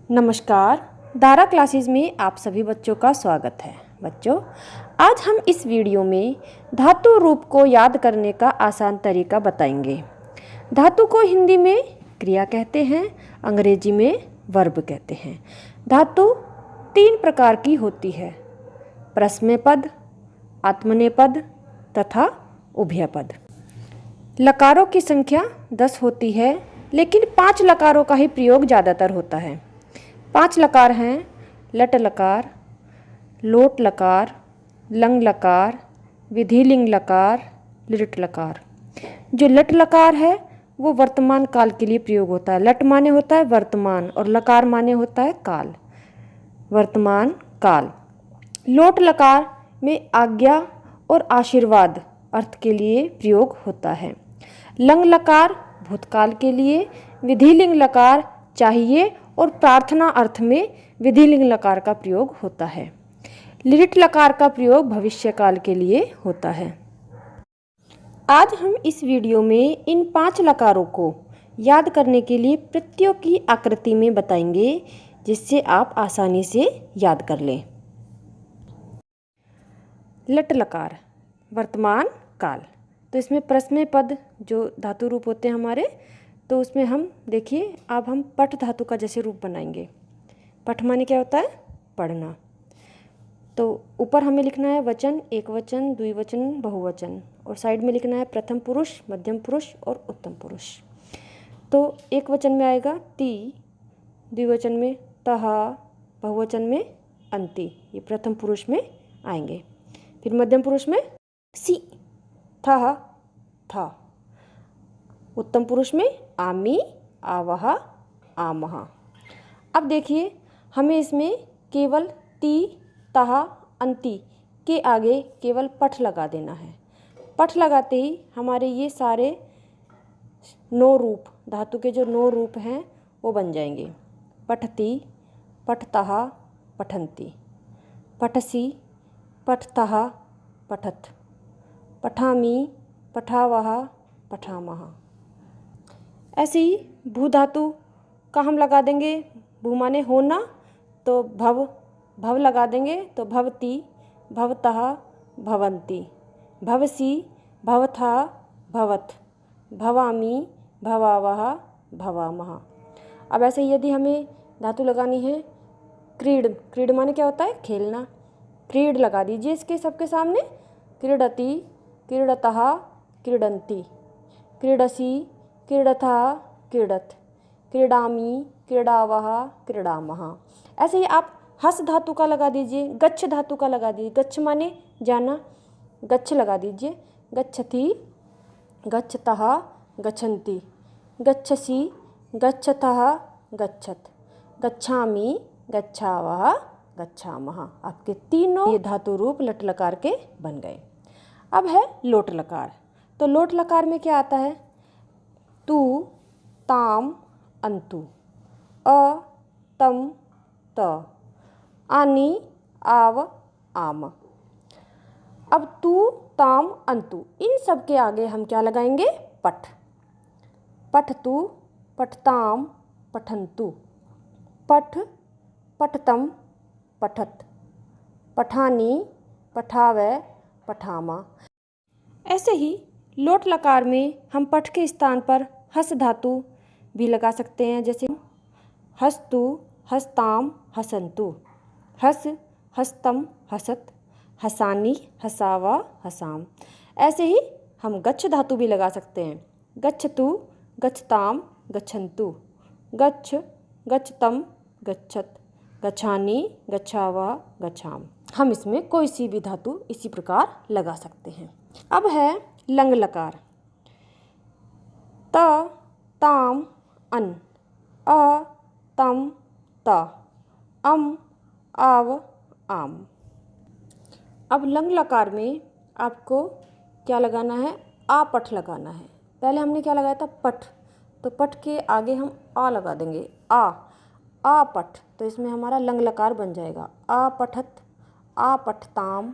नमस्कार। दारा क्लासेस में आप सभी बच्चों का स्वागत है। बच्चों, आज हम इस वीडियो में धातु रूप को याद करने का आसान तरीका बताएंगे। धातु को हिंदी में क्रिया कहते हैं, अंग्रेजी में वर्ब कहते हैं। धातु 3 प्रकार की होती है: प्रश्नपद, आत्मनेपद तथा उभयपद। लकारों की संख्या 10 होती है, लेकिन 5 लकारों का ही प्रयोग ज़्यादातर होता है। 5 लकार हैं: लट लकार, लोट लकार, लंग लकार, विधिलिंग लकार, लिट लकार। जो लट लकार है वो वर्तमान काल के लिए प्रयोग होता है। लट माने होता है वर्तमान और लकार माने होता है काल, वर्तमान काल। लोट लकार में आज्ञा और आशीर्वाद अर्थ के लिए प्रयोग होता है। लंग लकार भूतकाल के लिए, विधिलिंग लकार चाहिए और प्रार्थना अर्थ में विधिलिंग लकार का प्रयोग होता है। लिट लकार का प्रयोग भविष्यकाल के लिए होता है। आज हम इस वीडियो में इन 5 लकारों को याद करने के लिए प्रत्ययों की आकृति में बताएंगे, जिससे आप आसानी से याद कर लें। लट लकार वर्तमान काल, तो इसमें प्रश्नपद जो धातु रूप होते हैं हमारे, तो उसमें हम देखिए अब हम पठ धातु का जैसे रूप बनाएंगे। पठ माने क्या होता है? पढ़ना। तो ऊपर हमें लिखना है वचन, एक वचन, द्विवचन, बहुवचन, और साइड में लिखना है प्रथम पुरुष, मध्यम पुरुष और उत्तम पुरुष। तो एक वचन में आएगा ती, द्विवचन में तह, बहुवचन में अंति, ये प्रथम पुरुष में आएंगे। फिर मध्यम पुरुष में सी, थह, था। उत्तम पुरुष में आमी, आवह, आमह। अब देखिए हमें इसमें केवल ती, तह, अंति के आगे केवल पठ लगा देना है। पठ लगाते ही हमारे ये सारे 9 रूप, धातु के जो 9 रूप हैं वो बन जाएंगे। पठती, पठतः, पठन्ति, पठसी, पठतः, पठत, पठामि, पठावः, पठामः। ऐसे ही भू धातु का हम लगा देंगे। भू माने होना, तो भव, भव लगा देंगे तो भवती, भवतः, भवन्ति, भवसी, भवथा, भवत, भवामि, भवावः, भवामः। अब ऐसे ही यदि हमें धातु लगानी है क्रीड, क्रीड माने क्या होता है? खेलना। क्रीड लगा दीजिए इसके सबके सामने। क्रीडति, क्रीडतः, क्रीडन्ति, क्रीडसी, क्रीडथा, क्रीडत, क्रीडामि, क्रीडावः, क्रीडामः। ऐसे ही आप हस धातु का लगा दीजिए, गच्छ धातु का लगा दीजिए। गच्छ माने जाना, गच्छ लगा दीजिए। गच्छति, गच्छतः, गच्छन्ति, गच्छसि, गच्छतः, गच्छत, गच्छामि, गच्छावः, गच्छामः। आपके तीनों ये धातु रूप लट लकार के बन गए। अब है लोट लकार। तो लोट लकार में क्या आता है? तू, ताम, अंतु, अ, तम, त, आनी, आव, आम। अब तू, ताम, अंतु, इन सब के आगे हम क्या लगाएंगे? पठ। पठतु, पठताम, पठन्तु, पठ, पठतम, पठत, पठानी, पठावै, पठामा। ऐसे ही लोट लकार में हम पठ के स्थान पर हस धातु भी लगा सकते हैं, जैसे हस्तु, हस्ताम, हसन्तु, हस, हस्तम, हसत, हसानी, हसावा, हसाम। ऐसे ही हम गच्छ धातु भी लगा सकते हैं। गच्छतु, गच्छताम, गच्छन्तु, गच्छ, गच्छतम, गच्छत, गच्छानी, गच्छावा, गच्छाम। हम इसमें कोई सी भी धातु इसी प्रकार लगा सकते हैं। अब है लंग लकार। त, ताम, अन, अ, तम, त, अम, आव, आम। अब लंग लकार में आपको क्या लगाना है? आ पठ लगाना है। पहले हमने क्या लगाया था? पठ। तो पठ के आगे हम आ लगा देंगे। आ पठ, तो इसमें हमारा लंग लकार बन जाएगा। आ पठत, आ पठताम,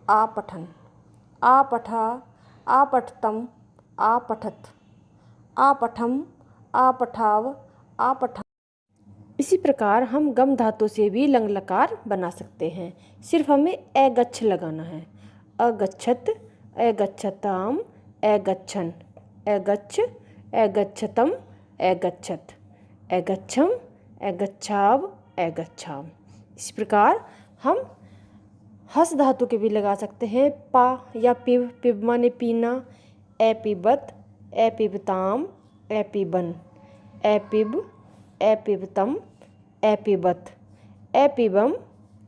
आ पठन, आ पठा, आ पठतम, आ पठत, आ पठम, आ पठाव, आ पठा। इसी प्रकार हम गम धातु से भी लंग लकार बना सकते हैं। सिर्फ हमें अगच्छ लगाना है। अगच्छत, अगच्छताम, अगच्छन, अगच्छ, अगच्छतम, अगच्छत, अगच्छम, अगच्छाव, अगच्छाम। इस प्रकार हम हस धातु के भी लगा सकते हैं। पा या पिब, पिब माने पीना, एपिबत, एपिबताम, एपिबन, एपिब, एपिबतम, एपिबत, एपिबम,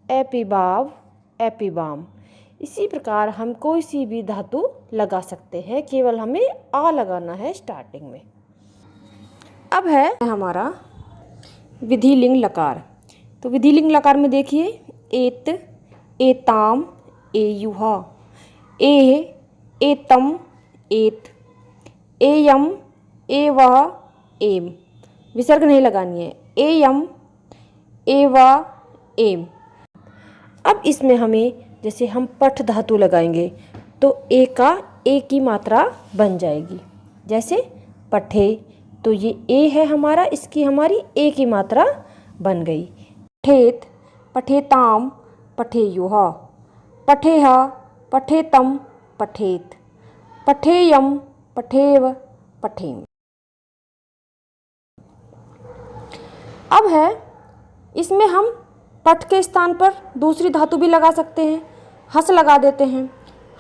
एपिबाव, एपिबाम। इसी प्रकार हम कोई सी भी धातु लगा सकते हैं, केवल हमें आ लगाना है स्टार्टिंग में। अब है हमारा विधिलिंग लकार। तो विधिलिंग लकार में देखिए एत, एताम, एयुहा, एतम, एत, एयम, एवह, एम। विसर्ग नहीं लगानी है। एयम, एवा, एम। अब इसमें हमें जैसे हम पठ धातु लगाएंगे तो ए का ए की मात्रा बन जाएगी। जैसे पठे, तो ये ए है हमारा, इसकी हमारी ए की मात्रा बन गई। पठेत, पठेताम, पठेयुहा, पठेहा, पठेतम, पठेत, पठेयम, पठेव, पठेम। अब है इसमें हम पठ के स्थान पर दूसरी धातु भी लगा सकते हैं। हस लगा देते हैं।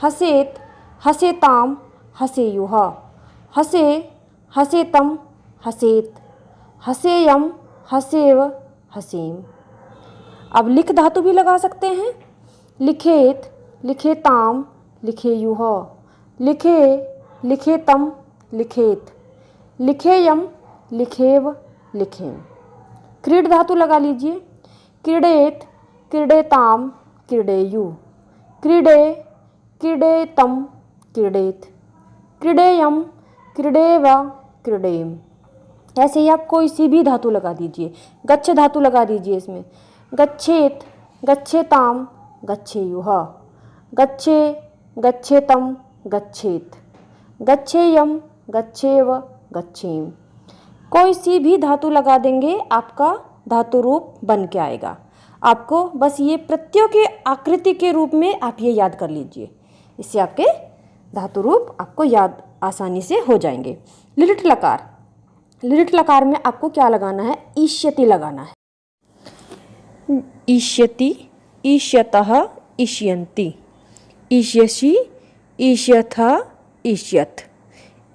हसेत, हसेताम, हसेयुहा, हसे, हसेतम, हसेत, हसेयम, हसेव, हसेम। अब लिख धातु भी लगा सकते हैं। लिखेत, लिखेताम, लिखेयुहा, लिखे, लिखेतम, लिखेत, लिखेयम, लिखेव, लिखेम। क्रीड धातु लगा लीजिए। क्रीडेत, क्रीडेताम, क्रीडेयु, क्रीडे, क्रीडेतम, क्रीडेत, क्रीडेयम, क्रीडेव, क्रीडेम। ऐसे ही आप कोई सी भी धातु लगा दीजिए। गच्छ धातु लगा दीजिए इसमें। गच्छेत, गच्छेताम, गच्छेयुहा, गच्छे, गच्छेतम, गच्छेत, गच्छेयम, गच्छेव, गच्छेम। कोई सी भी धातु लगा देंगे, आपका धातु रूप बन के आएगा। आपको बस ये प्रत्ययों के आकृति के रूप में आप ये याद कर लीजिए, इससे आपके धातु रूप आपको याद आसानी से हो जाएंगे। लिलिट लकार, लिलिट लकार में आपको क्या लगाना है? ईष्यति लगाना है। ईष्यति, ईष्यतः, ईष्यन्ति, ईष्यसि, ईष्यथ, ईष्यथ,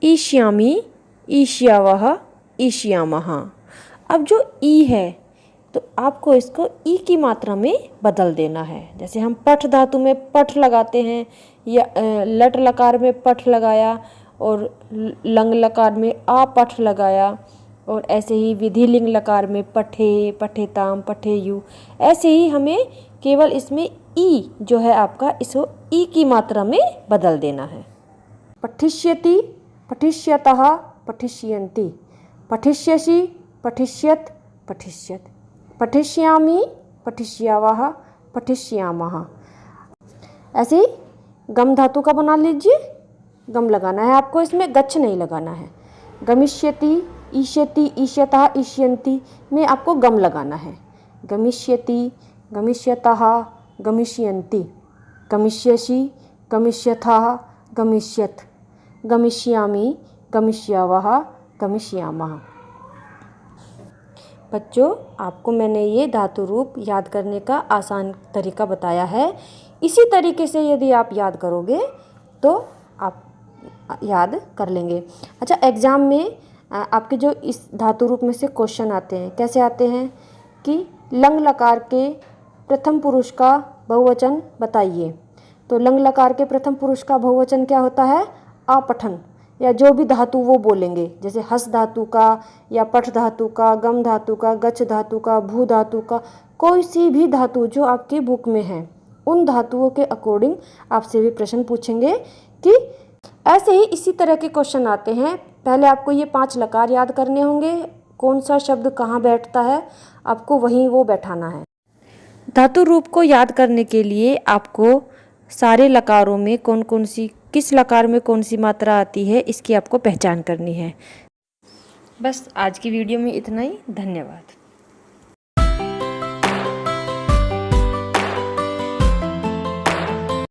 ईष्यामि, ईष्यावः, ईष्यामः। अब जो ई है तो आपको इसको ई की मात्रा में बदल देना है। जैसे हम पठ धातु में पठ लगाते हैं या लट लकार में पठ लगाया और लंग लकार में आ पठ लगाया, और ऐसे ही विधिलिंग लकार में पठे, पठेताम, पठेयु। ऐसे ही हमें केवल इसमें ई जो है आपका, इसको ई की मात्रा में बदल देना है। पठिष्यति, पठिष्यतः, पठिष्यन्ति, पठिष्यसि, पठिष्यत, पठिष्यत, पठिष्यामि, पठिष्यावः, पठिष्यामः। ऐसे ही गम धातु का बना लीजिए। गम लगाना है आपको, इसमें गच्छ नहीं लगाना है। गमिष्यति, ईष्यति, ईष्यतः, ईष्यन्ति में आपको गम लगाना है। गमिष्यति, गमिष्यतः, गमिष्यन्ति, गमिष्यसि, गमिष्यथः, गमिष्यत, गमिष्यामि, गमिष्यावः, गमिष्यामः। बच्चों, आपको मैंने ये धातु रूप याद करने का आसान तरीका बताया है। इसी तरीके से यदि आप याद करोगे तो आप याद कर लेंगे। अच्छा, एग्ज़ाम में आपके जो इस धातु रूप में से क्वेश्चन आते हैं, कैसे आते हैं कि लंग लकार के प्रथम पुरुष का बहुवचन बताइए। तो लंग लकार के प्रथम पुरुष का बहुवचन क्या होता है? अपठन, या जो भी धातु वो बोलेंगे, जैसे हस धातु का या पठ धातु का, गम धातु का, गच्छ धातु का, भू धातु का, कोई सी भी धातु जो आपके बुक में है, उन धातुओं के अकॉर्डिंग आपसे भी प्रश्न पूछेंगे। कि ऐसे ही इसी तरह के क्वेश्चन आते हैं। पहले आपको ये 5 लकार याद करने होंगे, कौन सा शब्द कहाँ बैठता है, आपको वहीं वो बैठाना है। धातु रूप को याद करने के लिए आपको सारे लकारों में कौन कौन सी, किस लकार में कौन सी मात्रा आती है, इसकी आपको पहचान करनी है। बस आज की वीडियो में इतना ही। धन्यवाद।